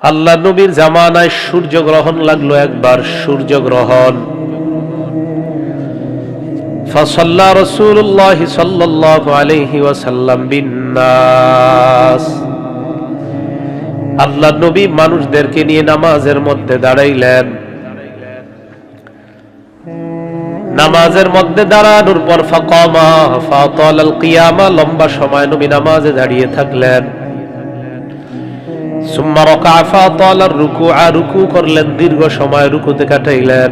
আল্লাহ নবীর জামানায় সূর্যগ্রহণ লাগলো একবার, সূর্যগ্রহণ। ফাসাল্লা রাসূলুল্লাহ সাল্লাল্লাহু আলাইহি ওয়াসাল্লাম বিন্নাস। আল্লাহ নবী মানুষদেরকে নিয়ে নামাজের মধ্যে দাঁড়াইলেন। নামাজের মধ্যে দাঁড়ানোর পর ফাকামা ফাতালাল কিয়ামা, লম্বা সময় নবী নামাজে দাঁড়িয়ে থাকলেন। সুম্মা রাকা ফাতালার রুকুআ, রুকু করলেন, দীর্ঘ সময় রুকুতে কাটাইলেন।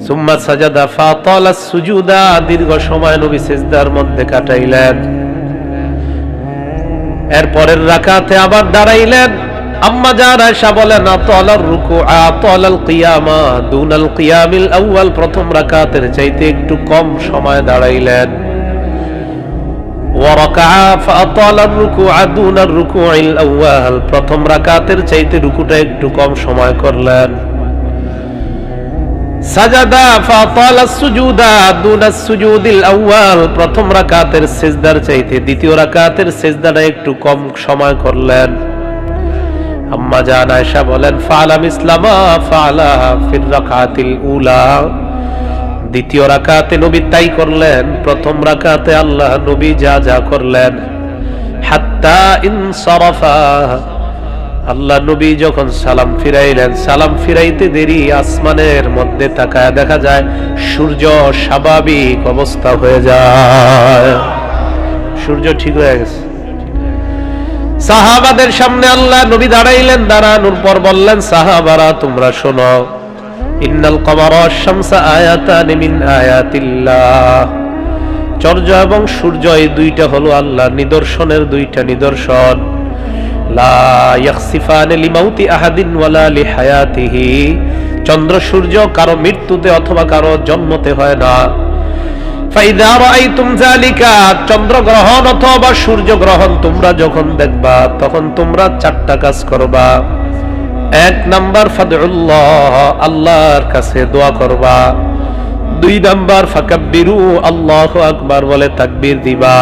সুম্মা সাজাদা ফাতালাস সুজুদা, দীর্ঘ সময় নবী সিজদার মধ্যে কাটাইলেন। এরপরের রাকাতে আবার দাঁড়াইলেন। আম্মা জান আয়েশা বলেন আতালার রুকুআ আতালাল কিয়ামা দুনাল কিয়ামিল আউয়াল, প্রথম রাকাতের চাইতে একটু কম সময় দাঁড়াইলেন। ওয়া রাকাআ ফাতালার রুকুআ দুনার রুকুইল আউয়াল, প্রথম রাকাতের চাইতে রুকুটা একটু কম সময় করলেন। সাজাদা ফাতালাস সুজুদা দুনাস সুজুদিল আউয়াল, প্রথম রাকাতের সিজদার চাইতে দ্বিতীয় রাকাতের সিজদাটা একটু কম সময় করলেন। আম্মা জান আয়েশা বলেন ফাআলা মিসলামা ফাআলা ফির রাকাতিল উলা, দ্বিতীয় রাকাতে নবী তাই করলেন, প্রথম রাকাতে আল্লাহ নবী যা যা করলেন। হাত্তা ইনসারাফা, আল্লাহ নবী যখন সালাম ফিরাইলেন, সালাম ফিরাইতে দেরি, আসমানের মধ্যে তাকায় দেখা যায় সূর্য স্বাভাবিক অবস্থা হয়ে যায়, সূর্য ঠিক হয়ে গেছে। সাহাবাদের সামনে আল্লাহ নবী দাঁড়াইলেন, দাঁড়ানোর পর বললেন সাহাবারা তোমরা শোনো, ইন্নাল কমারা ওয়াশ শামসা আয়াতান মিন আয়াতিল্লাহ, চন্দ্র এবং সূর্য এই দুইটা হলো আল্লাহর নিদর্শনের দুইটা নিদর্শন। লা ইয়াখসিফানি লিমাউতি আহাদিন ওয়ালা লিহায়াতিহি, চন্দ্র সূর্য কারো মৃত্যুতে অথবা কারো জন্মতে হয় না। ফাইদা রাআইতুম যালিকা, চন্দ্রগ্রহণ অথবা সূর্যগ্রহণ তোমরা যখন দেখবা তখন তোমরা চারটা কাজ করবা। এক নাম্বার ফাদউল্লাহ, আল্লাহর কাছে দোয়া করবা। দুই নাম্বার ফাকাব্বিরু, আল্লাহু আকবার বলে তাকবীর দিবা।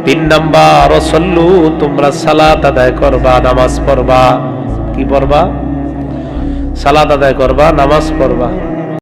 তিন নাম্বার ওয়াসাল্লু, তোমরা সালাত আদায় করবা, নামাজ পড়বা। কি পড়বা? সালাত আদায় করবা, নামাজ পড়বা।